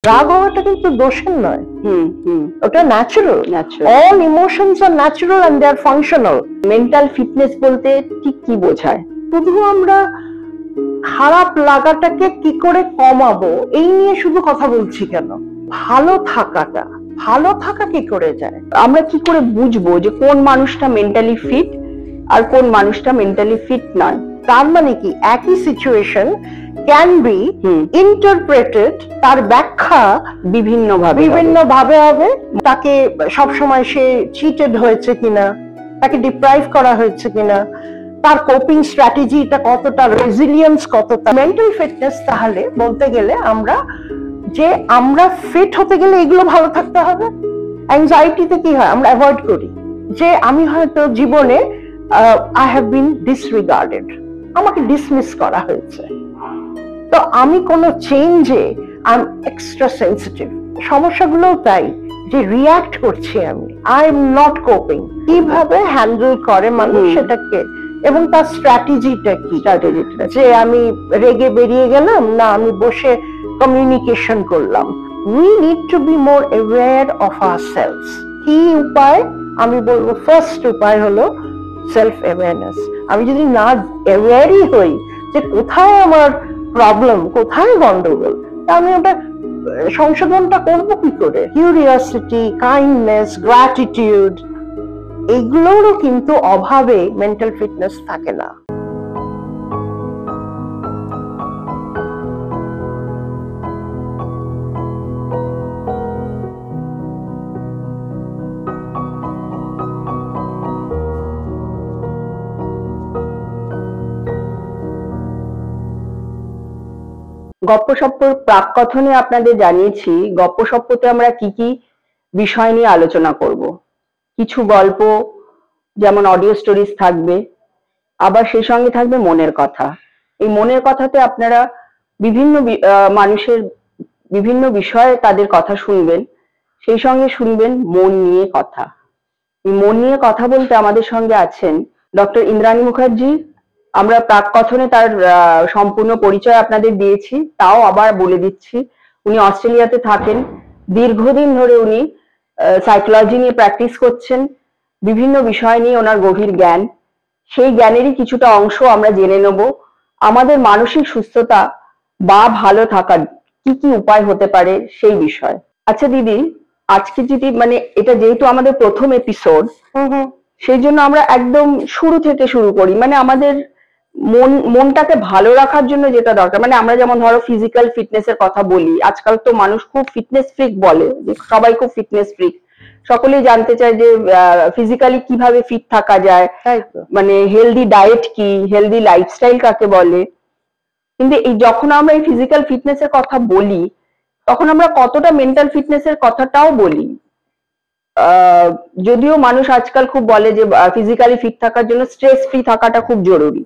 রাগ হওয়াটা কিন্তু দোষের নয়, ওটা natural. All emotions are natural and they are functional. Mental fitness বলতে ঠিক কি বোঝায়? শুধু আমরা খারাপ লাগাটাকে কি করে কমাবো এই নিয়ে শুধু কথা বলছি কেন? ভালো থাকা কি করে যায়? আমরা কি করে বুঝবো যে কোন মানুষটা মেন্টালি ফিট আর কোন মানুষটা মেন্টালি ফিট নয়? তার মানে কি একই সিচুয়েশন ক্যান বি ইন্টারপ্রেটেড, তার ব্যাখ্যা বিভিন্ন ভাবে হবে। তাকে সবসময় সে চিটেড হয়েছে কিনা, তাকে ডিপ্রাইভ করা হয়েছে কিনা, তার কোপিং স্ট্র্যাটেজিটা কতটা, রেজিলিয়েন্স কতটা। মেন্টাল ফিটনেস তাহলে বলতে গেলে আমরা ফিট হতে গেলে এগুলো ভালো থাকতে হবে। অ্যাংজাইটিতে কি হয়, আমরা অ্যাভয়েড করি যে আমি হয়তো জীবনে আই হ্যাভ বিন ডিসরিগার্ডেড, আমাকে ডিসমিস করা হয়েছে, তো আমি কোনো চেঞ্জে আই এম এক্সট্রা সেন্সিটিভ। সমস্যাগুলোও তাই যে রিয়াক্ট করছি আমি, আই এম নট কোপিং। কিভাবে হ্যান্ডেল করে মানুষ সেটাকে, এবং তার স্ট্র্যাটেজিটা কি, যে আমি রেগে বেরিয়ে গেলাম না আমি বসে কমিউনিকেশন করলাম। We need to be more aware of ourselves. কি উপায়? আমি বলবো ফার্স্ট উপায় হলো সেলফ অ্যাওয়ারনেস। আমি যদি না অ্যাওয়্যারই হই যে কোথায় আমার প্রবলেম, কোথায় গন্ডগোল, তা আমি ওটা সংশোধনটা করবো কি করে? কিউরিওসিটি, কাইন্ডনেস, গ্র্যাটিটিউড, এগুলোরও কিন্তু অভাবে মেন্টাল ফিটনেস থাকে না। গপ্পসপ্পর প্রাককথনে আপনাদের জানিয়েছি গপ্পসপ্পতে আমরা কি কি বিষয় নিয়ে আলোচনা করব। কিছু গল্প যেমন অডিও স্টোরিজ থাকবে, আবার সেই সঙ্গে থাকবে মনের কথা। এই মনের কথাতে আপনারা বিভিন্ন মানুষের বিভিন্ন বিষয়ে তাদের কথা শুনবেন, সেই সঙ্গে শুনবেন মন নিয়ে কথা। এই মন নিয়ে কথা বলতে আমাদের সঙ্গে আছেন ডক্টর ইন্দ্রাণী মুখার্জি। আমরা প্রাককথনে তার সম্পূর্ণ পরিচয় আপনাদের দিয়েছি, তাও আবার বলে দিচ্ছি। উনি অস্ট্রেলিয়াতে থাকেন, দীর্ঘদিন ধরে উনি সাইকোলজি নিয়ে প্র্যাকটিস করছেন, বিভিন্ন বিষয় নিয়ে ওনার গভীর জ্ঞান। সেই জ্ঞানেরই কিছুটা অংশ আমরা জেনে নেব আমাদের মানসিক সুস্থতা বা ভালো থাকার কি কি উপায় হতে পারে সেই বিষয়। আচ্ছা দিদি, আজকে যদি এটা যেহেতু আমাদের প্রথম এপিসোড, সেই জন্য আমরা একদম শুরু থেকে শুরু করি। আমাদের মনটাকে ভালো রাখার জন্য যেটা দরকার, আমরা যেমন ধরো ফিজিক্যাল ফিটনেস এর কথা বলি, আজকাল তো মানুষ খুব ফিটনেস ফ্রিক বলে, যে সবাই খুব ফিটনেস ফ্রিক, সকলেই জানতে চায় যে ফিজিক্যালি কিভাবে ফিট থাকা যায়, হেলদি ডায়েট কি, হেলদি লাইফস্টাইল কাকে বলে। কিন্তু যখন আমরা এই ফিজিক্যাল ফিটনেস এর কথা বলি তখন আমরা কতটা মেন্টাল ফিটনেস এর কথাটাও বলি। যদিও মানুষ আজকাল খুব বলে যে ফিজিক্যালি ফিট থাকার জন্য স্ট্রেস ফ্রি থাকাটা খুব জরুরি,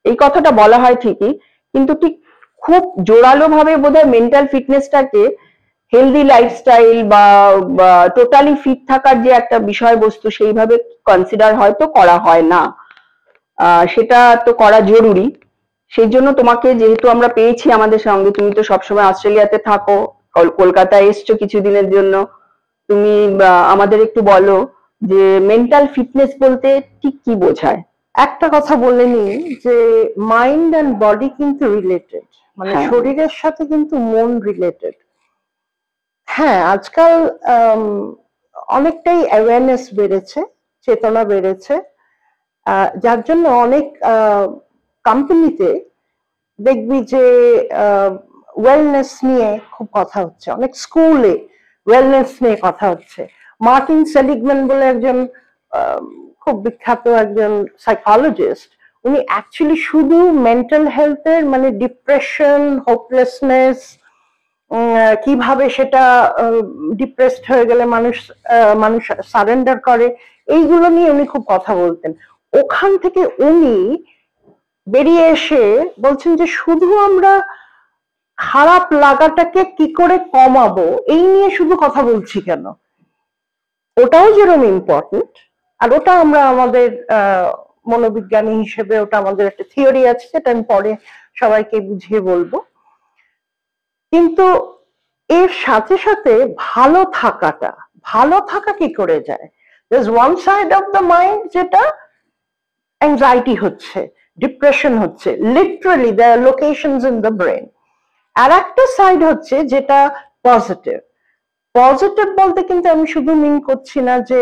এই কথাটা বলা হয় ঠিকই, কিন্তু ঠিক খুব জোরালো ভাবে বোধহয় মেন্টাল ফিটনেসটাকে হেলদি লাইফস্টাইল বা টোটালি ফিট থাকার যে একটা বিষয়বস্তু সেইভাবে কনসিডার হয়তো করা হয় না। সেটা তো করা জরুরি। সেই জন্য তোমাকে যেহেতু আমরা পেয়েছি আমাদের সঙ্গে, তুমি তো সবসময় অস্ট্রেলিয়াতে থাকো, কলকাতায় এসছো কিছুদিনের জন্য, তুমি আমাদের একটু বলো যে মেন্টাল ফিটনেস বলতে ঠিক কি বোঝায়। একটা কথা বলে নিই যে মাইন্ড এন্ড বডি কিন্তু রিলেটেড, শরীরের সাথে কিন্তু মন রিলেটেড। হ্যাঁ, আজকাল অনেকটাই অ্যাওয়ারনেস বেড়েছে, চেতনা বেড়েছে, যার জন্য অনেক কোম্পানিতে দেখবি যে ওয়েলনেস নিয়ে খুব কথা হচ্ছে, অনেক স্কুলে ওয়েলনেস নিয়ে কথা হচ্ছে। মার্টিন সেলিগম্যান বলে একজন খুব বিখ্যাত একজন সাইকোলজিস্ট, উনি অ্যাকচুয়ালি শুধু মেন্টাল হেলথের ডিপ্রেশন, হোপলেসনেস, কিভাবে সেটা ডিপ্রেসড হয়ে গেলে মানুষ সারেন্ডার করে, এইগুলো নিয়ে উনি খুব কথা বলতেন। ওখান থেকে উনি বেরিয়ে এসে বলছেন যে শুধু আমরা খারাপ লাগাটাকে কি করে কমাবো এই নিয়ে শুধু কথা বলছি কেন, ওটাও যেরকম ইম্পর্টেন্ট। আর ওটা আমরা আমাদের মনোবিজ্ঞানী হিসেবে ওটা আমাদের একটা থিওরি আছে, সেটা আমি পরে সবাইকে বুঝিয়ে বলবো। কিন্তু এর সাথে সাথে ভালো থাকা কি করে যায়? There's one side of the mind যেটা অ্যাংজাইটি হচ্ছে, ডিপ্রেশন হচ্ছে, literally there are locations in the brain. আর একটা সাইড হচ্ছে যেটা পজিটিভ। পজিটিভ বলতে কিন্তু আমি শুধু মিন করছি না যে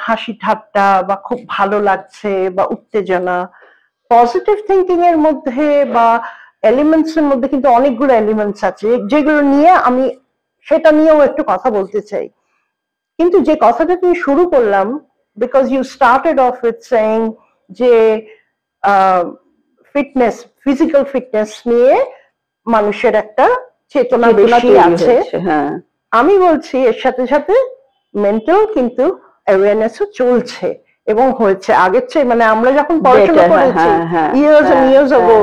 হাসি ঠাট্টা বা খুব ভালো লাগছে বা উত্তেজনা। পজিটিভ থিঙ্কিং এর মধ্যে বা এলিমেন্টস এর মধ্যে কিন্তু অনেকগুলো এলিমেন্টস আছে যেগুলো নিয়ে আমি সেটা নিয়েও একটু কথা বলতে চাই। কিন্তু যে কথাটা তুমি শুরু করলাম, because you started off with saying যে ফিটনেস, ফিজিক্যাল ফিটনেস নিয়ে মানুষের একটা চেতনা বেশি আছে। আমি বলছি এর সাথে সাথে মেন্টাল কিন্তু অ্যাওয়ারনেসও চলছে এবং হয়েছে আগের চেয়ে। মানে আমরা যখন পড়াশোনা করেছি ইয়ার্স এন্ড ইয়ার্স আগো,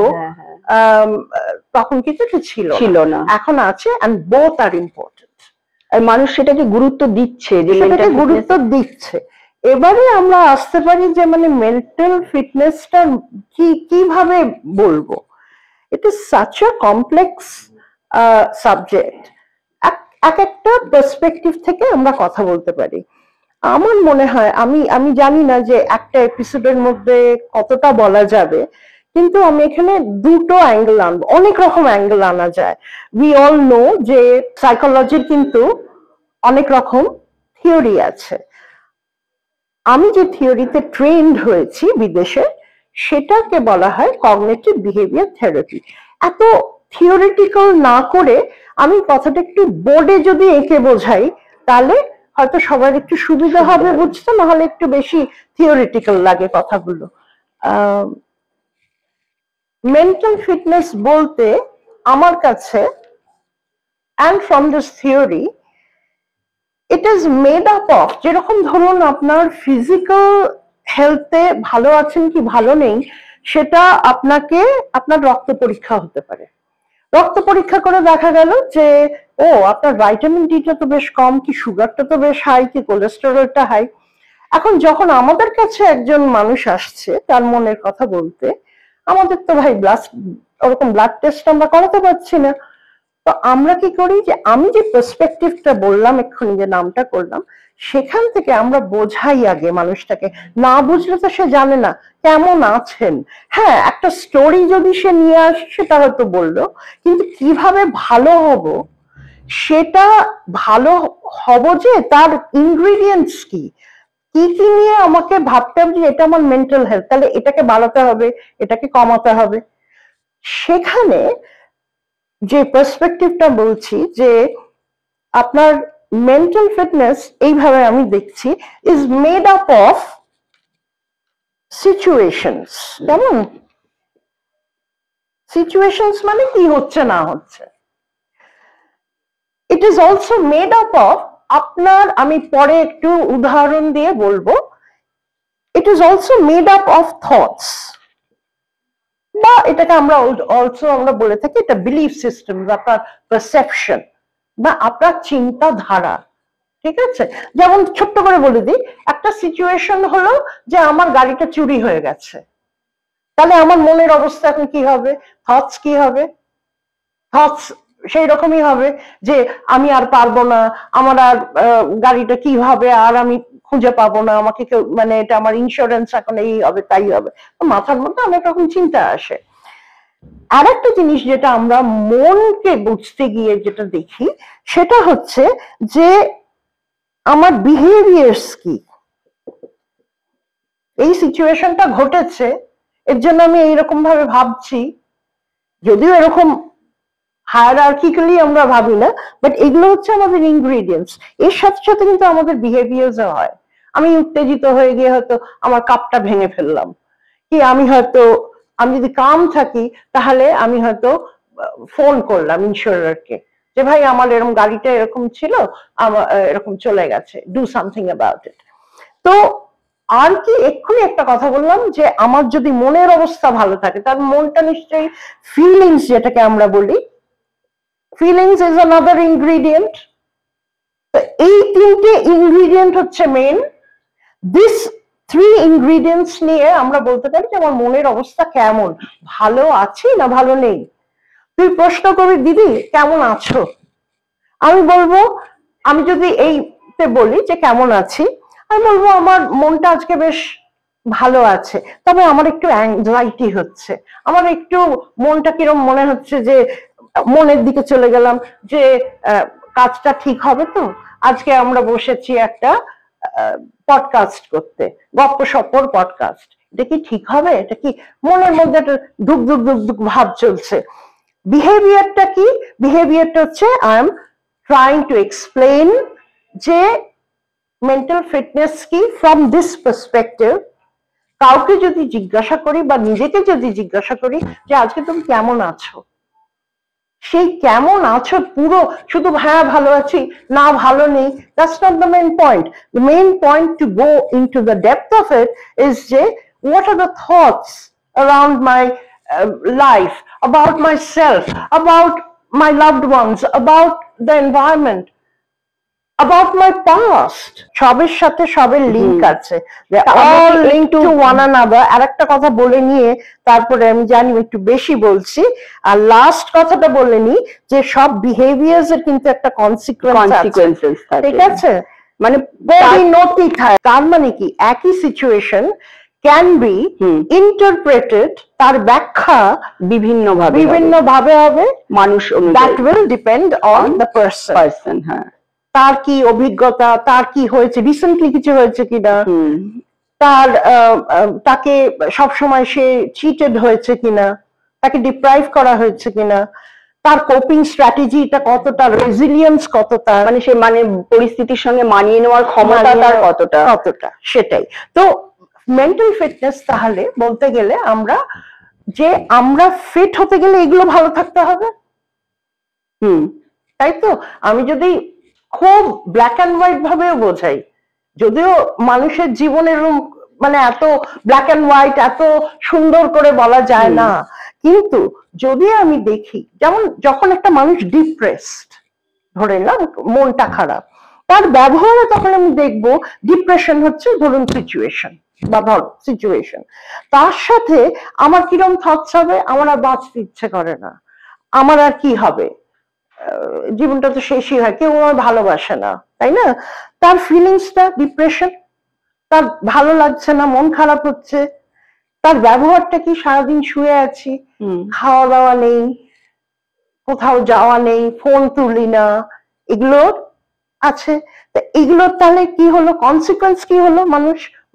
তখন কিন্তু এটা ছিল না, এখন আছে, এন্ড বোথ আর ইম্পর্টেন্ট। আর মানুষ সেটাকে গুরুত্ব দিচ্ছে, সেটাকে গুরুত্ব দিচ্ছে। এবারে আমরা আসতে পারি যে মানে মেন্টাল ফিটনেসটা কিভাবে বলবো। It is such a complex subject. এক একটা পার্সপেক্টিভ থেকে আমরা কথা বলতে পারি। আমার মনে হয়, আমি জানি না যে একটা এপিসোডের মধ্যে কতটা বলা যাবে, কিন্তু আমি এখানে দুটো অ্যাঙ্গেল আনবো। অনেক রকম অ্যাঙ্গেল আনা যায়। উই অল নো যে সাইকোলজির কিন্তু অনেক রকম থিওরি আছে। আমি যে থিওরিতে ট্রেন্ড হয়েছি বিদেশে, সেটাকে বলা হয় কগনিটিভ বিহেভিয়ার থেরাপি। এত থিওরিটিক্যাল না করে আমি কথাটা একটু বোর্ডে যদি এঁকে বোঝাই, তাহলে হয়তো সবার একটু সুবিধা হবে বুঝতে, নাহলে একটু বেশি থিওরিটিক্যাল লাগে কথাগুলো। মেন্টাল ফিটনেস বলতে আমার কাছে, and from this theory, it is made up of, যেরকম ধরুন আপনার ফিজিক্যাল হেলথে ভালো আছেন কি ভালো নেই, সেটা আপনাকে আপনার রক্ত পরীক্ষা হতে পারে। রক্ত পরীক্ষা করে দেখা গেল যে ও আপনার ভাইটামিন ডিটা তো বেশ কম, কি সুগারটা তো বেশ হাই, কি কোলেস্টেরলটা হাই। এখন যখন আমাদের কাছে একজন মানুষ আসছে তার মনের কথা বলতে, আমাদের তো ভাই ওরকম ব্লাড টেস্ট আমরা করাতে পারছি না। তো আমরা কি করি যে আমি যে পার্সপেক্টিভটা বললাম এক্ষুনি, যে নামটা করলাম, সেখান থেকে আমরা বোঝাই আগে মানুষটাকে। না বুঝলে তো সে জানে না কেমন আছেন। হ্যাঁ, একটা স্টোরি যদি সে নিয়ে আসে সেটা হয়তো বললো, কিন্তু কিভাবে ভালো হব, সেটা ভালো হব যে তার ইনগ্রিডিয়েন্টস কি কি কি নিয়ে আমাকে ভাবতে হবে যে এটা আমার মেন্টাল হেলথ, তাহলে এটাকে বাড়াতে হবে, এটাকে কমাতে হবে। সেখানে যে পার্সপেক্টিভটা বলছি যে আপনার মেন্টাল ফিটনেস, এইভাবে আমি দেখছি, is made up of situations. কেমন সিচুয়েশনস মানে কি হচ্ছে না হচ্ছে। It is also made up of আপনার, আমি পরে একটু উদাহরণ দিয়ে বলবো, it is also made up of thoughts, বা এটাকে আমরা অলসো আমরা বলে থাকি এটা বিলিফ সিস্টেম, আপনার পারসেপশন বা আপনার চিন্তাধারা। ঠিক আছে, যেমন ছোট্ট করে বলে দিই, একটা সিচুয়েশন হলো যে আমার গাড়িটা চুরি হয়ে গেছে, তাহলে আমার মনের অবস্থা এখন কি হবে, থটস কি হবে? থটস সেই রকমই হবে যে আমি আর পারবো না, আমার আর গাড়িটা কি হবে, আর আমি খুঁজে পাবো না, আমাকে কেউ, মানে এটা আমার ইন্স্যুরেন্স এখন এই হবে তাই হবে। মাথার মধ্যে অনেক রকম চিন্তা আসে। আর একটা জিনিস যেটা আমরা মনকে বুঝতে গিয়ে যেটা দেখি, সেটা হচ্ছে যে আমার বিহেভিয়ার্স কি, এই সিচুয়েশনটা ঘটেছে এর জন্য আমি এইরকম ভাবে ভাবছি, যদিও এরকম হায়ারার্কিক্যালি আমরা ভাবি না, বাট এগুলো হচ্ছে আমাদের ইনগ্রিডিয়েন্টস। এর সাথে সাথে কিন্তু আমাদের বিহেভিয়ার্সও হয়। আমি উত্তেজিত হয়ে গিয়ে হয়তো আমার কাপটা ভেঙে ফেললাম, কি আমি যদি কাম থাকি তাহলে আমি হয়তো ফোন করলাম ইন্স্যুরারকে যে ভাই আমার এরকম গাড়িটা এরকম ছিল, আমার এরকম চলে গেছে, ডু সামথিং অ্যাবাউট ইট। তো আর কি এক্ষুনি একটা কথা বললাম যে আমার যদি মনের অবস্থা ভালো থাকে, তার মনটা নিশ্চয়ই ফিলিংস, যেটাকে আমরা বলি, ফিলিংস ইজ অ্যানাদার ইনগ্রিডিয়েন্ট। তো এই তিনটে ইনগ্রিডিয়েন্ট হচ্ছে মেইন। দিস থ্রি ইনগ্রিডিয়েন্টস নিয়ে আমরা বলতে পারি যে আমার মনের অবস্থা কেমন, ভালো আছি না ভালো নেই। তুই প্রশ্ন করবি দিদি কেমন আছো, আমি বলবো, আমি যদি এইতে বলি যে কেমন আছি, আমি বলবো আমার মনটা আজকে বেশ ভালো আছে, তবে আমার একটু অ্যাংজাইটি হচ্ছে, আমার একটু মনটা কিরম মনে হচ্ছে যে মনের দিকে চলে গেলাম যে কাজটা ঠিক হবে তো। আজকে আমরা বসেছি একটা পডকাস্ট করতে, গপ্পসপ্পর পডকাস্ট, এটা কি ঠিক হবে? এটা কি মনের মধ্যে একটা ধুক ধুক ধুক ধুক ভাব চলছে। বিহেভিয়ারটা কি? বিহেভিয়ারটা হচ্ছে I am trying to explain যে মেন্টাল ফিটনেস কি ফ্রম দিস পার্সপেক্টিভ। কাউকে যদি জিজ্ঞাসা করি বা নিজেকে যদি জিজ্ঞাসা করি যে আজকে তুমি কেমন আছো, সেই কেমন আছো পুরো শুধু হ্যাঁ ভালো আছি না ভালো নেই, that's not the main point. The main point to go into the depth of it is যে what are the thoughts around my life, about myself, about my loved ones, about the environment, about my past. সবের সাথে সবের link আছে, all linked to one another। আর একটা কথা বলে নিয়ে তারপরে আমি জানি একটু বেশি বলছি, আর লাস্ট কথাটা বলে নি যে সব বিহেভিয়ার্স এর কিন্তু একটা কনসিকুয়েন্সেস থাকে, ঠিক আছে? মানে পরিণতি থাকে। তার মানে কি একই সিচুয়েশন ক্যান বি ইন্টারপ্রেটেড, তার ব্যাখ্যা বিভিন্ন ভাবে হবে মানুষ অনুযায়ী। That will depend on the person. হ্যাঁ, তার কি অভিজ্ঞতা, তার কি হয়েছে, রিসেন্টলি কিছু হয়েছে কিনা, তার তাকে সবসময় সে চিটেড হয়েছে কিনা, তাকে ডিপ্রাইভ করা হয়েছে কিনা, তার কোপিং স্ট্র্যাটেজিটা কতটা, রেজিলিয়েন্স কতটা, মানে সে পরিস্থিতির সঙ্গে মানিয়ে নেওয়ার ক্ষমতা তার কতটা, সেটাই তো মেন্টাল ফিটনেস। তাহলে বলতে গেলে আমরা ফিট হতে গেলে এগুলো ভালো থাকতে হবে। তাই তো? আমি যদি খুব ব্ল্যাক অ্যান্ড হোয়াইট ভাবেও বোঝাই, যদিও মানুষের জীবনের মানে এত ব্ল্যাক অ্যান্ড হোয়াইট এত সুন্দর করে বলা যায় না, কিন্তু যদি আমি দেখি যেমন যখন একটা মানুষ ডিপ্রেসড, ধরে না মনটা খারাপ, তার ব্যবহারে তখন আমি দেখবো ডিপ্রেশন হচ্ছে ধরুন সিচুয়েশন বা সিচুয়েশন, তার সাথে আমার কিরম থটস হবে, আমার আর বাঁচতে ইচ্ছে করে না, আমার আর কি হবে, জীবনটা তো শেষই হয়, কেউ আমার ভালোবাসে না, তাই না? তার ফিলিংসটা ডিপ্রেশন, তার ভালো লাগছে না, মন খারাপ হচ্ছে, তার ব্যবহারটা কি, সারাদিন শুয়ে আছি, খাওয়া দাওয়া নেই, কোথাও যাওয়া নেই, ফোন তুলি না, এগুলো আছে। এগুলোর তাহলে কি হলো, কনসিকুয়েন্স কি হলো,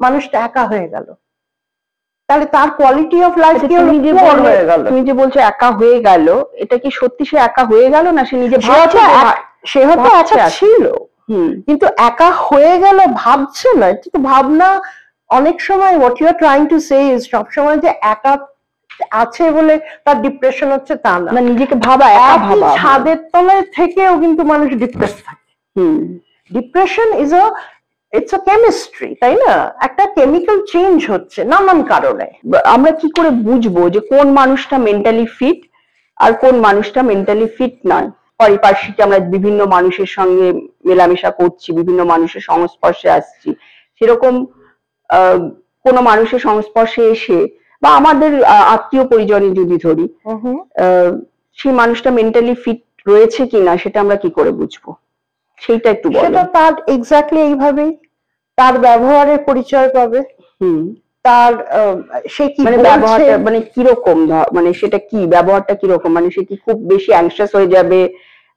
মানুষটা একা হয়ে গেল। তাহলে তার কোয়ালিটি অফ লাইফ কি হয়ে গেল? তুমি যে বলছো একা হয়ে গেল, এটা কি সত্যি সে একা হয়ে গেল না সে নিজে সে হয়তো একা ছিল, কিন্তু একা হয়ে গেল ভাবছে না, এটা তো ভাবনা। অনেক সময় what you are trying to say is সবসময় যে একা আছে বলে তার ডিপ্রেশন হচ্ছে তা না, নিজেকে ভাবা, ছাদের তলায় থেকেও কিন্তু মানুষ ডিপ্রেস থাকে। ডিপ্রেশন ইটস আ কেমিস্ট্রি, তাই না? একটা কেমিক্যাল চেঞ্জ হচ্ছে নানান কারণে। আমরা কি করে বুঝবো যে কোন মানুষটা মেন্টালি ফিট আর কোন মানুষটা মেন্টালি ফিট নয়? পারিপার্শ্বিকে আমরা বিভিন্ন মানুষের সঙ্গে মেলামেশা করছি, বিভিন্ন মানুষের সংস্পর্শে আসছি, সেরকম কোন মানুষের সংস্পর্শে এসে বা আমাদের আত্মীয় পরিজনে যদি ধরি, সেই মানুষটা মেন্টালি ফিট রয়েছে কিনা সেটা আমরা কি করে বুঝবো? সেইটা একটু বলো। সেটা তার এক্স্যাক্টলি এইভাবেই তার ব্যবহারের পরিচয় পাবে। তার সে কি ব্যবহারটা মানে কিরকম, মানে সেটা কি ব্যবহারটা কিরকম, মানে সে কি খুব বেশি অ্যাংশাস হয়ে যাবে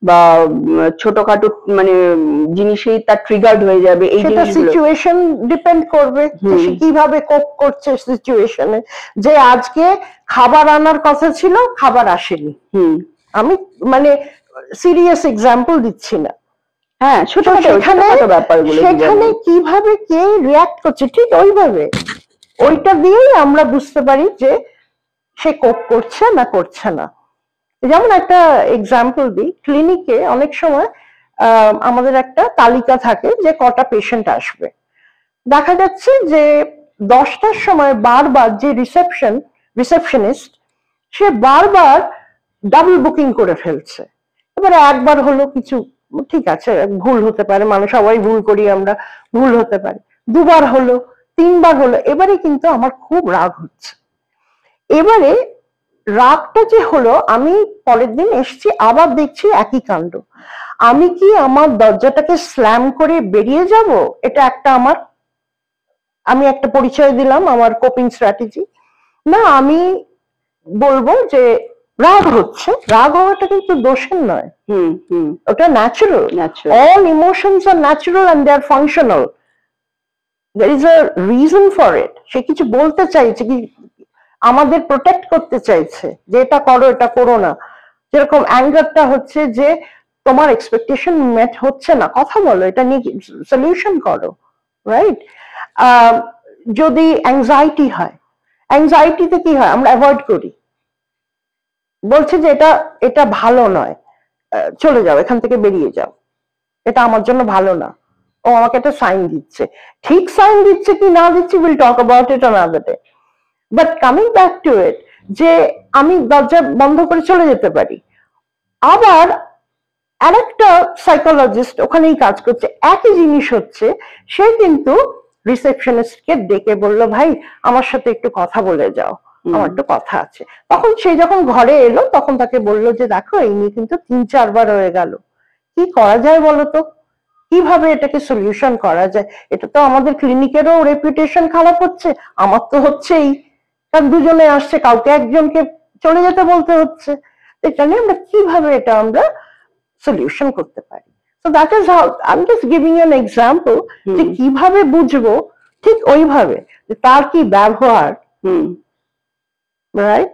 বা ছোটখাটো মানে জিনিসেই তার ট্রিগার্ড হয়ে যাবে, এই জিনিসগুলো সিচুয়েশন ডিপেন্ড করবে সে কিভাবে কোপ করছে সিচুয়েশনে। যে আজকে খাবার আনার কথা ছিল, খাবার আসেনি, আমি মানে সিরিয়াস এক্সাম্পল দিচ্ছি না, হ্যাঁ সেখানে কিভাবে কে রিয়াক্ট করছে, ঠিক ওইভাবে ওইটা দিয়েই আমরা বুঝতে পারি যে সে কোপ করছে না করছে না। যেমন একটা এক্সাম্পল দিই, ক্লিনিকে অনেক সময় আমাদের একটা তালিকা থাকে যে কটা পেশেন্ট আসবে। দেখা যাচ্ছে যে 10টার সময় বারবার যে রিসেপশনিস্ট সে বারবার ডাবল বুকিং করে ফেলছে। এবারে একবার হলো কিছু ঠিক আছে, ভুল হতে পারে, মানুষ সবাই ভুল করি আমরা, ভুল হতে পারে, দুবার হলো, 3বার হলো, এবারে কিন্তু আমার খুব রাগ হচ্ছে। এবারে রাগটা যে হলো, আমি পরের দিন এসছি, আবার দেখছি একই কাণ্ড। আমি কি আমার দরজাটাকে স্ল্যাম করে বেরিয়ে যাব? এটা একটা আমি একটা পরিচয় দিলাম আমার কোপিং স্ট্র্যাটেজি। না, আমি বলবো যে রাগ হচ্ছে, রাগ হওয়াটা কিন্তু দোষের নয়, ওটা natural. All emotions are natural and they are functional. there is a reason for it। সে কিছু বলতে চাইছে, কি আমাদের প্রোটেক্ট করতে চাইছে যে এটা করো, এটা করো না। যেরকম অ্যাঙ্গারটা হচ্ছে যে তোমার এক্সপেকটেশন মেট হচ্ছে না, কথা বলো, এটা নিয়ে সলিউশন করো, রাইট? যদি অ্যাংজাইটি হয়, অ্যাংজাইটিতে কি হয়, আমরা অ্যাভয়েড করি, বলছে যে এটা ভালো নয়, চলে যাও, এখান থেকে বেরিয়ে যাও, এটা আমার জন্য ভালো না। ও আমাকে একটা সাইন দিচ্ছে, ঠিক সাইন দিচ্ছে কি না দিচ্ছে, will talk about it another day. But coming back to it, যে আমি দরজা বন্ধ করে চলে যেতে পারি। আবার আরেকটা সাইকোলজিস্ট ওখানেই কাজ করছে, একই জিনিস হচ্ছে, সে কিন্তু রিসেপশনিস্টকে ডেকে বলল, ভাই আমার সাথে একটু কথা বলে যাও, আমার একটু কথা আছে। তখন সে যখন ঘরে এলো, তখন তাকে বললো যে দেখো, এই নিয়ে কিন্তু 3-4 বার হয়ে গেল, কি করা যায় বলো তো, কিভাবে এটাকে সলিউশন করা যায়? এটা তো আমাদের ক্লিনিকেরও রেপুটেশন খারাপ হচ্ছে, আমার তো হচ্ছেই, কারণ দুজনে আসছে, কাউকে একজনকে চলে যেতে বলতে হচ্ছে। এটা নিয়ে আমরা কিভাবে এটা আমরা সলিউশন করতে পারি। So that is how I am just giving you an example, যে কিভাবে বুঝবো, ঠিক ওইভাবে যে তার কি ব্যবহার, রাইট,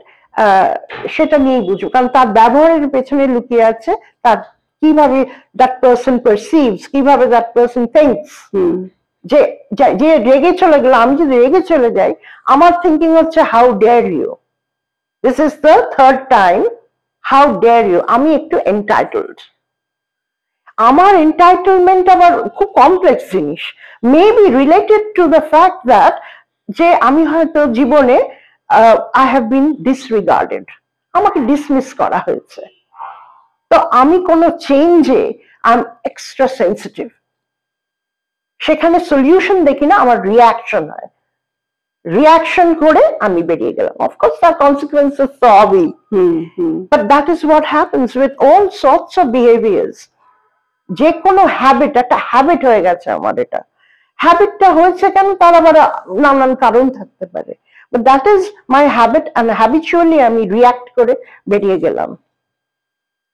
সেটা নিয়েই বুঝবো, কারণ তার ব্যবহারের পেছনে লুকিয়ে আছে তার কিভাবে দ্যাট পারসন পারসিভস, কিভাবে দ্যাট পারসন থিংকস। যে যে রেগে চলে গেল, আমি যদি রেগে চলে যাই, আমার থিঙ্কিং হচ্ছে how dare you, this is the third time, how dare you, আমি একটু এন্টাইটেলড। আমার এন্টাইটেলমেন্ট আবার খুব কমপ্লেক্স জিনিস, maybe related to the fact that যে আমি হয়তো জীবনে আই হ্যাভ বিন ডিসরিগার্ডেড, আমাকে ডিসমিস করা হয়েছে, তো আমি কোনো চেঞ্জে আই এম এক্সট্রা সেন্সিটিভ, সেখানে সলিউশন দেখি না, আমার রিয়াকশন হয়, রিয়াকশন করে আমি বেরিয়ে গেলাম। অফকোর্স তার কনসিকুয়েন্সেস তো হবেই, but that is what happens with all sorts of behaviours. যে কোনো হ্যাবিট, একটা হ্যাবিট হয়ে গেছে আমার, এটা হ্যাবিটটা হয়েছে কেন, তার আবার নানান কারণ থাকতে পারে, but that is my habit, and habitually আমি রিয়াক্ট করে বেরিয়ে গেলাম।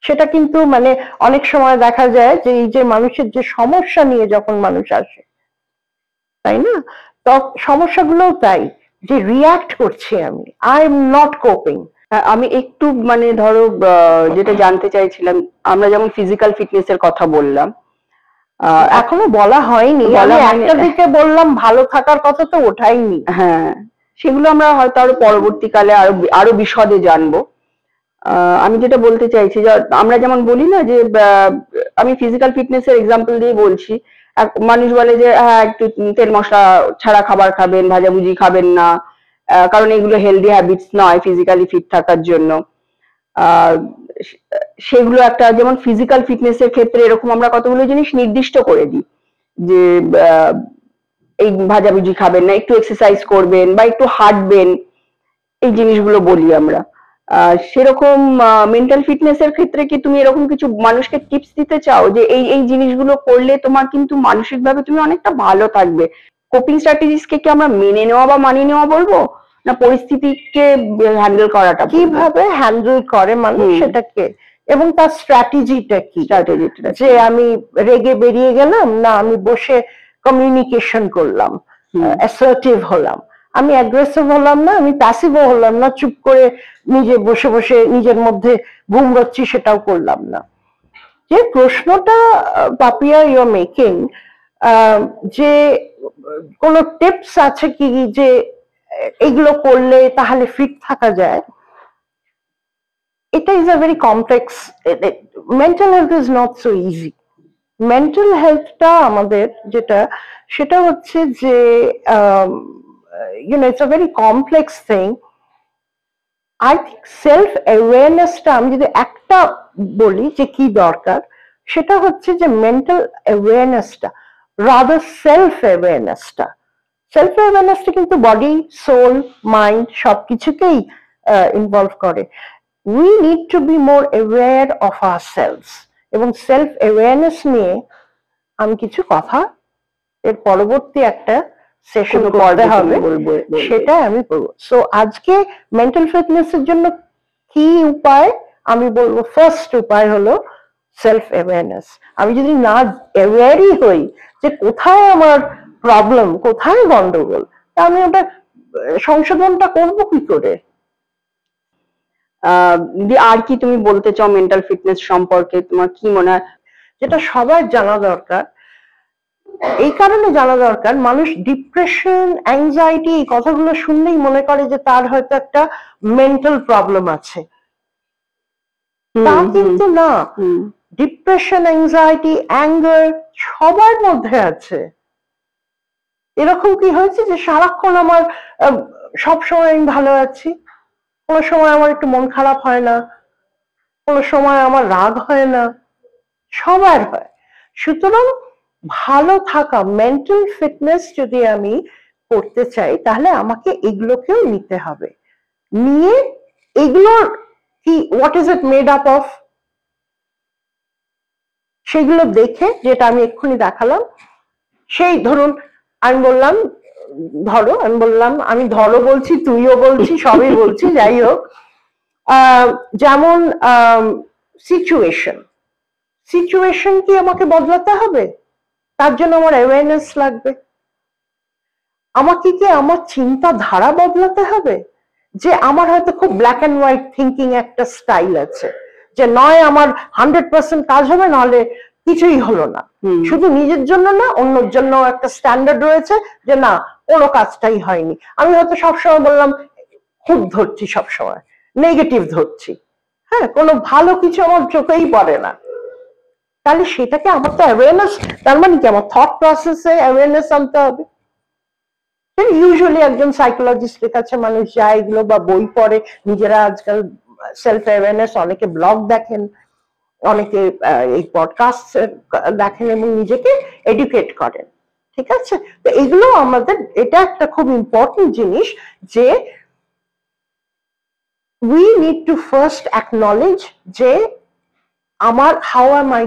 সেটা কিন্তু মানে অনেক সময় দেখা যায় যে এই যে মানুষের যে সমস্যা নিয়ে যখন মানুষ আসে, তাই না, তো সমস্যাগুলোও তাই, যে রিয়াক্ট করছি আমি, আই এম নট কোপিং। আমি একটু মানে ধরো যেটা জানতে চাইছিলাম, আমরা যেমন ফিজিক্যাল ফিটনেস এর কথা বললাম, এখনো বলা হয়নি, একটা দিকে বললাম ভালো থাকার কথা, তো ওঠাইনি। হ্যাঁ, সেগুলো আমরা হয়তো আরো পরবর্তীকালে আরো বিশদে জানবো। আমি যেটা বলতে চাইছি, যে আমরা যেমন বলি না যে আমি ফিজিক্যাল ফিটনেস এর এক্সাম্পল দিয়ে বলছি, মানুষ বলে যে হ্যাঁ একটু তেল মশলা ছাড়া খাবার খাবেন, ভাজাভুজি খাবেন না, কারণ এগুলো হেলদি হ্যাবিটস নয় ফিজিক্যালি ফিট থাকার জন্য। সেগুলো একটা, যেমন ফিজিক্যাল ফিটনেস এর ক্ষেত্রে এরকম আমরা কতগুলো জিনিস নির্দিষ্ট করে দিই, যে এই ভাজাভুজি খাবেন না, একটু এক্সারসাইজ করবেন বা একটু হাঁটবেন, এই জিনিসগুলো বলি আমরা। সেরকম মেন্টাল ফিটনেস এর ক্ষেত্রে কি তুমি এরকম কিছু মানুষকে টিপস দিতে চাও, যে এই এই জিনিসগুলো করলে তোমার কিন্তু মানসিকভাবে তুমি অনেকটা ভালো থাকবে? কোপিং স্ট্র্যাটেজিস কে কি আমরা মেনে নেওয়া বা মানিয়ে নেওয়া বলবো, না পরিস্থিতিকে হ্যান্ডেল করাটা? কিভাবে হ্যান্ডেল করে মানুষ সেটাকে, এবং তার স্ট্র্যাটেজিটা কি, যে আমি রেগে বেরিয়ে গেলাম না, আমি বসে কমিউনিকেশন করলাম, অ্যাসার্টিভ হলাম, আমি অ্যাগ্রেসিভ হলাম না, আমি প্যাসিভও হলাম না, চুপ করে নিজে বসে বসে নিজের মধ্যে ঘুমড়চ্ছি সেটাও করলাম না। যে প্রশ্নটা পাপিয়া ইউ আর মেকিং, যে কোন টিপস আছে কি যে এগুলো করলে তাহলে ফিট থাকা যায়, এটা is a very complex. Mental health is not so easy. Mental হেলথটা আমাদের যেটা, সেটা হচ্ছে যে it's a very complex thing. I think self অ্যাওয়ারনেসটা আমি যদি একটা বলি যে কি দরকার, সেটা হচ্ছে যে মেন্টাল অ্যাওয়ারনেসটা, রাদার সেলফ অ্যাওয়ারনেসটা। সেলফ অ্যাওয়ারনেসটা কিন্তু বডি, সোল, মাইন্ড সবকিছুকেই ইনভলভ করে। We need to be more aware of ourselves, এবং সেলফ অ্যাওয়ারনেস নিয়ে আমি কিছু কথা এর পরবর্তী একটা সেশন করতে হবে, সেটা আমি বলবো। সো আজকে মেন্টাল ফিটনেস এর জন্য কি উপায় আমি বলবো, ফার্স্ট উপায় হলো সেলফ অ্যাওয়ারনেস। আমি যদি না অ্যাওয়ারই হই যে কোথায় আমার প্রবলেম, কোথায় গন্ডগোল, তা আমি ওটা সংশোধনটা করবো কি করে? দিদি আর কি তুমি বলতে চাও মেন্টাল ফিটনেস সম্পর্কে? তোমার কি মনে হয়? যেটা সবার জানা দরকার, এই কারণে জানা দরকার, মানুষ ডিপ্রেশন, অ্যাংজাইটি এই কথাগুলো শুনলেই মনে করে যে তার হয়তো একটা মেন্টাল প্রবলেম আছে। তা কিন্তু না। ডিপ্রেশন, অ্যাংজাইটি, অ্যাঙ্গার সবার মধ্যে আছে। এরকম কি হয়েছে যে সারাক্ষণ আমার সবসময় আমি ভালো আছি, কোনো সময় আমার একটু মন খারাপ হয় না, কোনো সময় আমার রাগ হয় না? সবার হয়। সুতরাং ভালো থাকা, মেন্টাল ফিটনেস যদি আমি করতে চাই, তাহলে আমাকে এগুলোকেও নিতে হবে। নিয়ে এগুলোর কি, what is it made up of, সেগুলো দেখে, যেটা আমি এক্ষুনি দেখালাম, সেই ধরুন আমি বললাম, আমি ধরো বলছি, তুইও বলছি, সবই বলছি, যাই হোক, যেমন সিচুয়েশন কি আমাকে বদলাতে হবে? তার জন্য আমার অ্যাওয়ারনেস লাগবে। আমাকে কি আমার চিন্তাধারা বদলাতে হবে? যে আমার হয়তো খুব ব্ল্যাক অ্যান্ড হোয়াইট থিঙ্কিং একটা স্টাইল আছে, যে নয় আমার 100% কাজ হবে, নাহলে কিছুই হলো না। শুধু নিজের জন্য না, অন্যের জন্য একটা স্ট্যান্ডার্ড রয়েছে যে না, কোনো কাজটাই হয়নি। আমি হয়তো সবসময় বললাম খুব ধরছি, সবসময় নেগেটিভ ধরছি, হ্যাঁ, কোনো ভালো কিছু আমার চোখেই পড়ে না। তাহলে সেটাকে আমার তো অ্যাওয়ারনেস, তার মানে কি আমার থট প্রসেসে অ্যাওয়ারনেস আনতে হবে। ইউজুয়ালি একজন সাইকোলজিস্টের কাছে মানুষ যায় এগুলো, বা বই পড়ে, নিজেরা আজকাল সেলফ অ্যাওয়ারনেস, অনেকে ব্লগ দেখেন, অনেকে এই পডকাস্ট দেখেন এবং নিজেকে এডুকেট করেন। ঠিক আছে? তো এগুলো আমাদের, এটা একটা খুব ইম্পর্টেন্ট জিনিস যে we need to first acknowledge যে আমার হাউ এম আই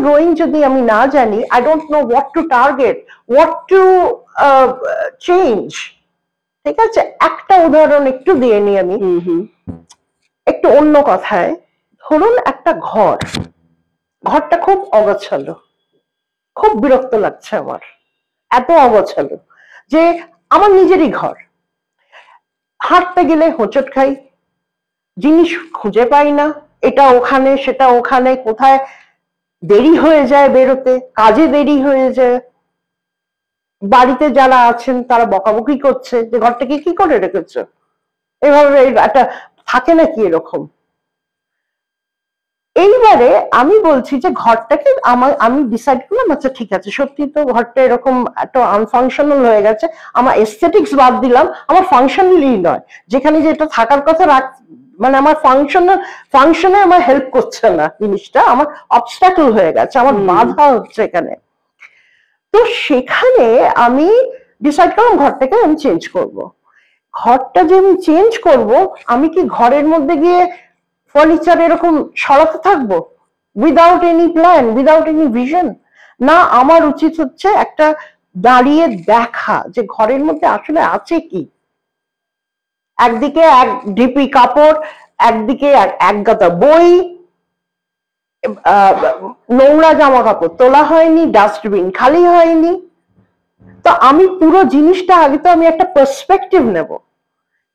গোয়িং যদি আমি না জানি, I don't know what to target, what to change. ঠিক আছে? একটা উদাহরণ একটু দিয়ে নিই আমি, একটু অন্য কথায়। ধরুন একটা ঘরটা খুব অগোছালো, খুব বিরক্ত লাগছে আমার, এত অগোছালো যে আমার নিজেরই ঘর, হাঁটতে গেলে হোঁচট খাই, জিনিস খুঁজে পাই না, এটা ওখানে সেটা ওখানে, কোথায় দেরি হয়ে যায় বেরোতে, কাজে দেরি হয়ে যায়, বাড়িতে যারা আছেন তারা বকাবকি করছে যে ঘরটাকে কি করে রেখেছো, এভাবে একটা থাকে নাকি এরকম। এইবারে আমি বলছি যে ঘরটাকে আমি ডিসাইড করলাম, আচ্ছা ঠিক আছে, সত্যি তো ঘরটা এরকম একটা আনফাংশনাল হয়ে গেছে, আমার এস্থেটিক্স বাদ দিলাম, আমার ফাংশনালি নয়, যেখানে যেটা থাকার কথা মানে আমার ফাংশনে আমার হেল্প করছে না, জিনিসটা আমার অবস্ট্যাকল হয়ে গেছে, আমার বাধা হচ্ছে এখানে। তো সেখানে আমি ডিসাইড করলাম ঘরটাকে আমি চেঞ্জ করব। ঘরটা যে আমি চেঞ্জ করব, আমি কি ঘরের মধ্যে গিয়ে ফার্নিচার এরকম সরাতে থাকবো without any plan, without any vision? না, আমার উচিত হচ্ছে একটা দাঁড়িয়ে দেখা যে ঘরের মধ্যে আসলে আছে কি। একদিকে এক ঢিপি কাপড়, একদিকে এক গাদা বই, নোংরা জামা কাপড় তোলা হয়নি, ডাস্টবিন খালি হয়নি। তো আমি পুরো জিনিসটা আগে তো আমি একটা পার্সপেক্টিভ নেব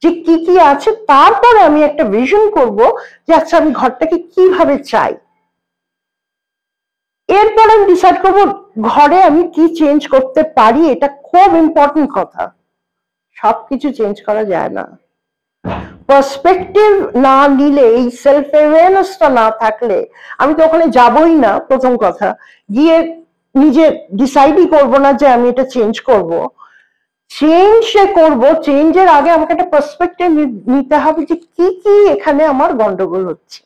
যে কি কি আছে, তারপরে আমি একটা ভিশন করব যে আচ্ছা আমি ঘরটাকে কিভাবে চাই। এরপর আমি ডিসাইড করব ঘরে আমি কি চেঞ্জ করতে পারি। এটা খুব ইম্পর্টেন্ট কথা, সবকিছু চেঞ্জ করা যায় না। পার্সপেক্টিভ না নিলে, এই সেলফ অ্যাওয়ারনেসটা না থাকলে আমি তো ওখানে যাবই না। প্রথম কথা, গিয়ে নিজে ডিসাইডই করবো না যে আমি এটা চেঞ্জ করব। চেঞ্জের আগে আমাকে একটা পার্সপেক্টিভ নিতে হবে যে কি কি এখানে আমার গন্ডগোল হচ্ছে।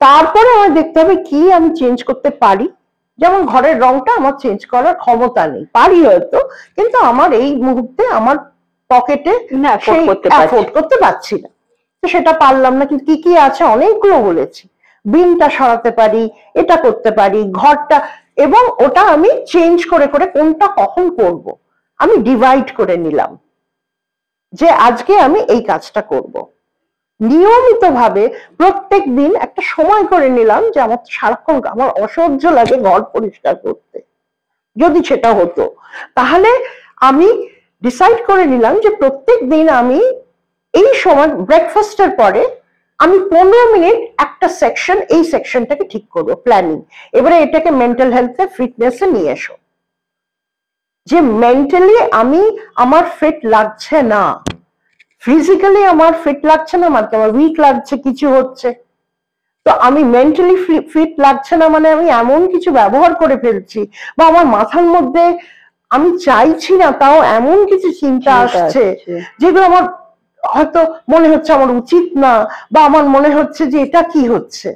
তারপরে আমার দেখতে হবে কি আমি চেঞ্জ করতে পারি। যেমন ঘরের রংটা আমার চেঞ্জ করার ক্ষমতা নেই, পারি হয়তো, কিন্তু আমার এই মুহূর্তে আমার পকেটে না অ্যাফোর্ড করতে পারছি না, তো সেটা পারলাম না। কিন্তু কি কি আছে অনেকগুলো বলেছি, বিনটা সরাতে পারি, এটা করতে পারি, ঘরটা, এবং ওটা আমি চেঞ্জ করে করে কোনটা কখন করব আমি ডিভাইড করে নিলাম, যে আজকে আমি এই কাজটা করব। নিয়মিত ভাবে প্রত্যেক দিন একটা সময় করে নিলাম যে আমার সারাক্ষণ আমার অসহ্য লাগে ঘর পরিষ্কার করতে, যদি সেটা হতো তাহলে আমি ডিসাইড করে নিলাম যে প্রত্যেক দিন আমি এই সময় ব্রেকফাস্টের পরে আমি 15 মিনিট একটা সেকশন, এই সেকশনটাকে ঠিক করবো, প্ল্যানিং। এবারে এটাকে মেন্টাল হেলথে ফিটনেসে নিয়ে এসো, যে মেন্টালি আমি আমার ফিট লাগছে না, ফিজিক্যালি আমার ফিট লাগছে না, মানে আমার উইক লাগছে, কিছু হচ্ছে, তো আমি মেন্টালি ফিট লাগছে না মানে আমি এমন কিছু ব্যবহার করে ফেলছি, বা আমার মাথার মধ্যে আমি চাইছি না তাও এমন কিছু চিন্তা আসছে যেগুলো আমার হয়তো মনে হচ্ছে আমার উচিত না, বা আমার মনে হচ্ছে যে এটা কি হচ্ছে,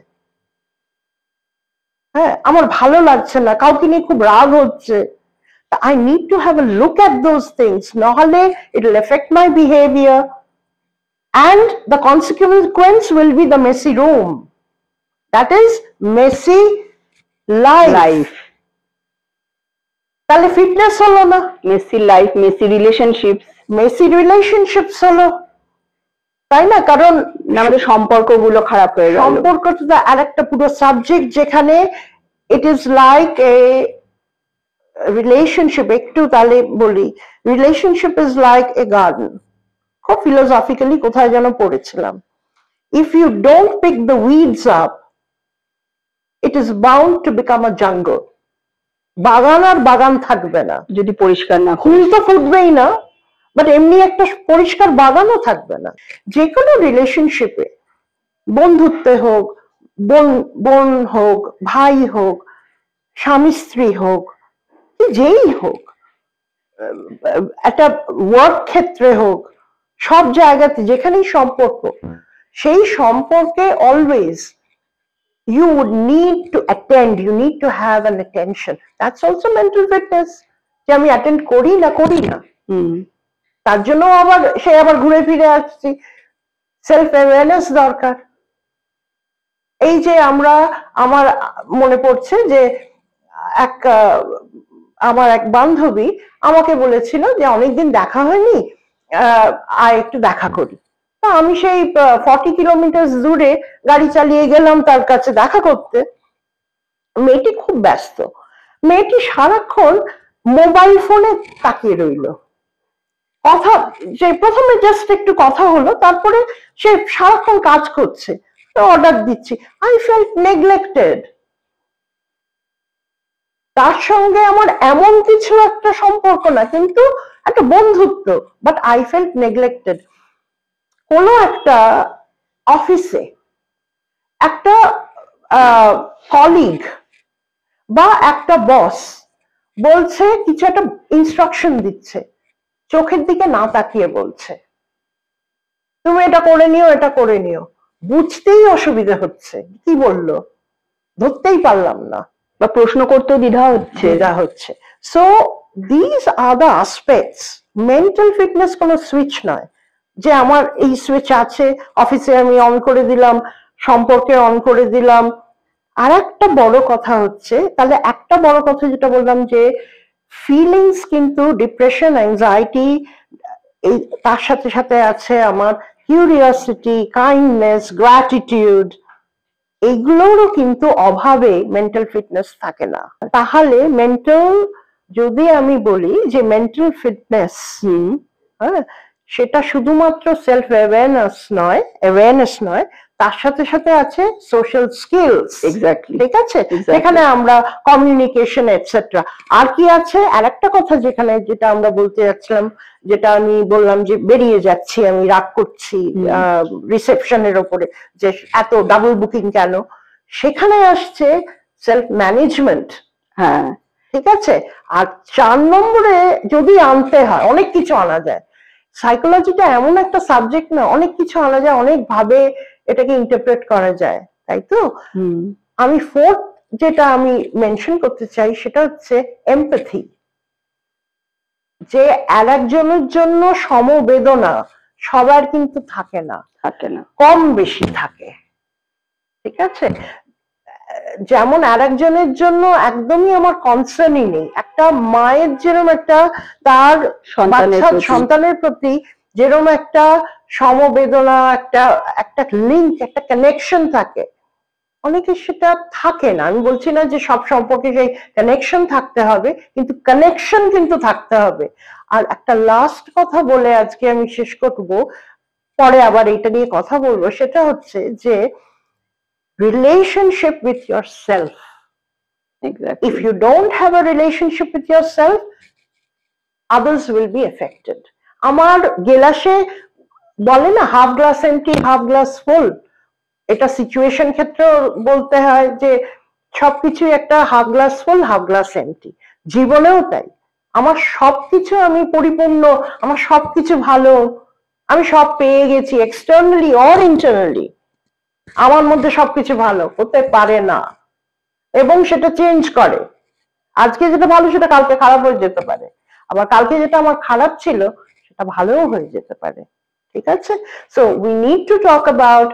হ্যাঁ আমার ভালো লাগছে না, কাউকে নিয়ে খুব রাগ হচ্ছে। I need to have a look at those things, নহলে it will affect my behavior and the consequence will be the messy room, that is messy life. তাহলে ফিটনেস হলো না, মেসি লাইফ, মেসি রিলেশনশিপস হলো, তাই না? কারণ আমাদের সম্পর্কগুলো খারাপ হয়ে গেল। সম্পর্কটা তো আরেকটা পুরো সাবজেক্ট, যেখানে it is like a relationship, একটু তাহলে বলি, relationship is like a garden, খুব ফিলোসফিক্যালি কোথায় যেন পড়েছিলাম, if you don't pick the weeds up it is bound to become a jungle. বাগান আর বাগান থাকবে না যদি পরিষ্কার না, ফুল তো ফুটবেই না, বাট এমনি একটা পরিষ্কার বাগানও থাকবে না। যে কোনো রিলেশনশিপে, বন্ধুত্বে হোক, বোন হোক, ভাই হোক, স্বামী স্ত্রী হোক, যেই হোক, একটা ওয়ার্ক ক্ষেত্রে হোক, সব জায়গাতে যেখানেই সম্পর্ক, সেই সম্পর্কে always you would need to attend, you need to have an attention. That's also mental fitness, যে আমি অ্যাটেন্ড করি না তার জন্য আবার ঘুরে ফিরে আসছি, সেলফ অ্যাওয়ারনেস দরকার। এই যে আমার মনে পড়ছে যে আমার এক বান্ধবী আমাকে বলেছিল যে অনেকদিন দেখা হয়নি, আয় একটু দেখা করি। আমি সেই 40 কিলোমিটার দূরে গাড়ি চালিয়ে গেলাম তার কাছে দেখা করতে। মেয়েটি খুব ব্যস্ত, মেয়েটি সারাক্ষণ মোবাইল ফোনে তাকিয়ে রইল। কথা, যে প্রথমে জাস্ট একটু কথা হলো, তারপরে সে সারাক্ষণ কাজ করছে, অর্ডার দিচ্ছি। I felt neglected. তার সঙ্গে আমার এমন কিছু একটা সম্পর্ক না, কিন্তু একটা বন্ধুত্ব, বাট আই ফেল্ট নেগলেক্টেড। কোনো একটা অফিসে একটা কলিগ বা একটা বস বলছে, কিছু একটা ইনস্ট্রাকশন দিচ্ছে, চোখের দিকে না তাকিয়ে বলছে তুমি এটা করে নিও, এটা করে নিও। বুঝতেই অসুবিধা হচ্ছে, কি বললো ধরতেই পারলাম না, বা প্রশ্ন করতেও দ্বিধা হচ্ছে। So this are the aspects. Mental fitness কোনো সুইচ নয় যে আমার এই সুইচ আছে, অফিসে আমি অন করে দিলাম, সম্পর্কে অন করে দিলাম। আর একটা বড় কথা হচ্ছে, তাহলে একটা বড় কথা যেটা বললাম যে ফিলিংস, কিন্তু ডিপ্রেশন, অ্যাংজাইটি, এই তার সাথে সাথে আছে আমার কিউরিওসিটি, কাইন্ডনেস, গ্র্যাটিটিউড, এইগুলোরও কিন্তু অভাবে মেন্টাল ফিটনেস থাকে না। তাহলে মেন্টাল, যদি আমি বলি যে মেন্টাল ফিটনেস, হ্যাঁ, সেটা শুধুমাত্র সেলফ অ্যাওয়ারনেস নয়, তার সাথে সাথে আছে সোশ্যাল স্কিলস। এক্স্যাক্টলি, ঠিক আছে, যেখানে আমরা কমিউনিকেশন এটসেট্রা। আর কি আছে, আর একটা কথা যেখানে, যেটা আমরা বলতে যাচ্ছিলাম, যেটা আমি বললাম যে বেরিয়ে যাচ্ছি, আমি রাগ করছি রিসেপশনের ওপরে যে এত ডাবল বুকিং কেন, সেখানে আসছে সেলফ ম্যানেজমেন্ট। হ্যাঁ, ঠিক আছে। আর 4 নম্বরে যদি আনতে হয়, অনেক কিছু আনা যায়, সাইকোলজিটা এমন একটা সাবজেক্ট না, অনেক কিছু আনা যায়, অনেক ভাবে এটাকে ইন্টারপ্রেট করা যায়, তাই তো। আমি 4th যেটা আমি মেনশন করতে চাই সেটা হচ্ছে এমপ্যাথি। যে আর একজনের জন্য সমবেদনা সবার কিন্তু থাকে না, কম বেশি থাকে, ঠিক আছে? যেমন আর একজনের জন্য একদমই আমার কনসার্নই নেই, একটা মায়ের যেরকম একটা তার সন্তানের প্রতি যেরকম একটা সমবেদনা, একটা একটা লিঙ্ক, একটা কানেকশন থাকে, অনেকে সেটা থাকে না। আমি বলছি না যে সব সম্পর্কে সেই কানেকশন থাকতে হবে, কিন্তু কানেকশন কিন্তু থাকতে হবে। আর একটা লাস্ট কথা বলে আজকে আমি শেষ করব, পরে আবার এটা নিয়ে কথা বলবো, সেটা হচ্ছে যে relationship with yourself. Exactly. If you don't have a relationship with yourself, others will be affected. আমার গেলাসে বলে না half glass empty half glass full, এটা সিচুয়েশন ক্ষেত্রে বলতে হয় যে সবকিছু একটা half glass full half glass empty, জীবনেও তাই। আমার সবকিছু আমি পরিপূর্ণ, আমার সবকিছু ভালো, আমি সব পেয়ে গেছি এক্সটার্নালি অর ইন্টারনালি, আমার মধ্যে সবকিছু ভালো হতে পারে না, এবং সেটা চেঞ্জ করে। আজকে যেটা ভালো সেটা কালকে খারাপ হয়ে যেতে পারে, আবার কালকে যেটা আমার খারাপ ছিল সেটা ভালোও হয়ে যেতে পারে, ঠিক আছে? So we need to talk about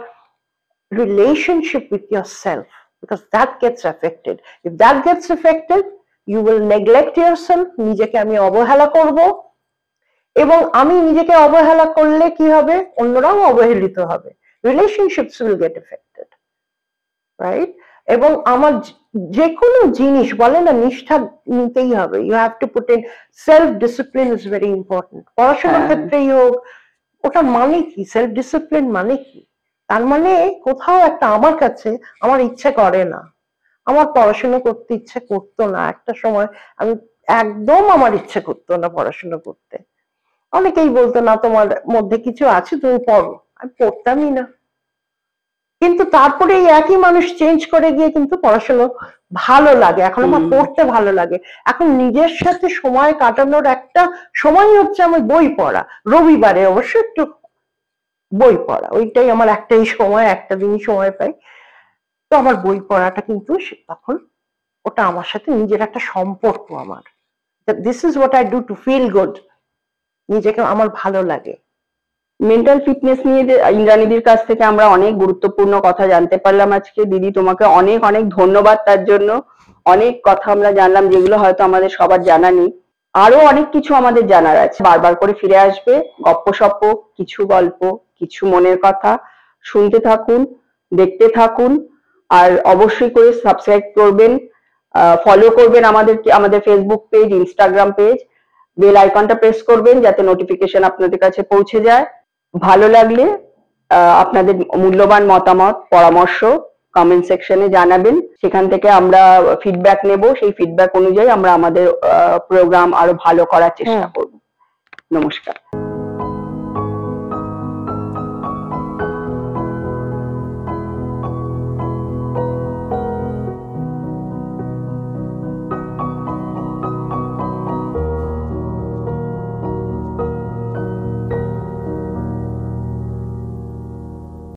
relationship with yourself, because that gets affected. If that gets affected, you will neglect yourself. নিজেকে আমি অবহেলা করব, এবং আমি নিজেকে অবহেলা করলে কি হবে, অন্যরাও অবহেলিত হবে, relationships will get affected, right? এবং আমার যে কোনো জিনিস বলে না নিষ্ঠা নিতেই হবে, you have to put in self discipline is very important. পড়াশোনার ক্ষেত্রেই হোক, ওটা মানে কি সেলফ ডিসিপ্লিন মানে কি? তার মানে কোথাও একটা আমার কাছে আমার ইচ্ছে করে না, আমার পড়াশোনা করতে ইচ্ছে করতো না, একটা সময় আমি একদম আমার ইচ্ছে করতো না পড়াশোনা করতে, অনেকেই বলতো না তোমার মধ্যে কিছু আছে তুমি পড়ো, আমি পড়তামই না। কিন্তু তারপরে এই একই মানুষ চেঞ্জ করে গিয়ে কিন্তু পড়াশোনা ভালো লাগে, এখন আমার পড়তে ভালো লাগে। এখন নিজের সাথে সময় কাটানোর একটা সময় হচ্ছে আমার বই পড়া, রবিবারে অবশ্য একটু বই পড়া, ওইটাই আমার একটাই সময়, একটা দিনই সময় পাই, তো আমার বই পড়াটা কিন্তু তখন ওটা আমার সাথে নিজের একটা সম্পর্ক, আমার this is what I do to feel good, নিজেকে আমার ভালো লাগে। মেন্টাল ফিটনেস নিয়ে ইন্দ্রাণীদির কাছ থেকে আমরা অনেক গুরুত্বপূর্ণ কথা জানতে পারলাম আজকে। দিদি তোমাকে অনেক অনেক ধন্যবাদ তার জন্য। অনেক কথা আমরা জানলাম যেগুলো হয়তো আমাদের সবার জানা নেই, আরো অনেক কিছু আমাদের জানার আছে। বারবার করে ফিরে আসবে গপ্পসপ্প, কিছু গল্প, কিছু মনের কথা। শুনতে থাকুন, দেখতে থাকুন, আর অবশ্যই করে সাবস্ক্রাইব করবেন, ফলো করবেন আমাদেরকে, আমাদের Facebook page, Instagram page, bell আইকনটা প্রেস করবেন যাতে নোটিফিকেশন আপনাদের কাছে পৌঁছে যায়। ভালো লাগলে আপনাদের মূল্যবান মতামত, পরামর্শ কমেন্ট সেকশনে জানাবেন, সেখান থেকে আমরা ফিডব্যাক নেব, সেই ফিডব্যাক অনুযায়ী আমরা আমাদের প্রোগ্রাম আরো ভালো করার চেষ্টা করব। নমস্কার।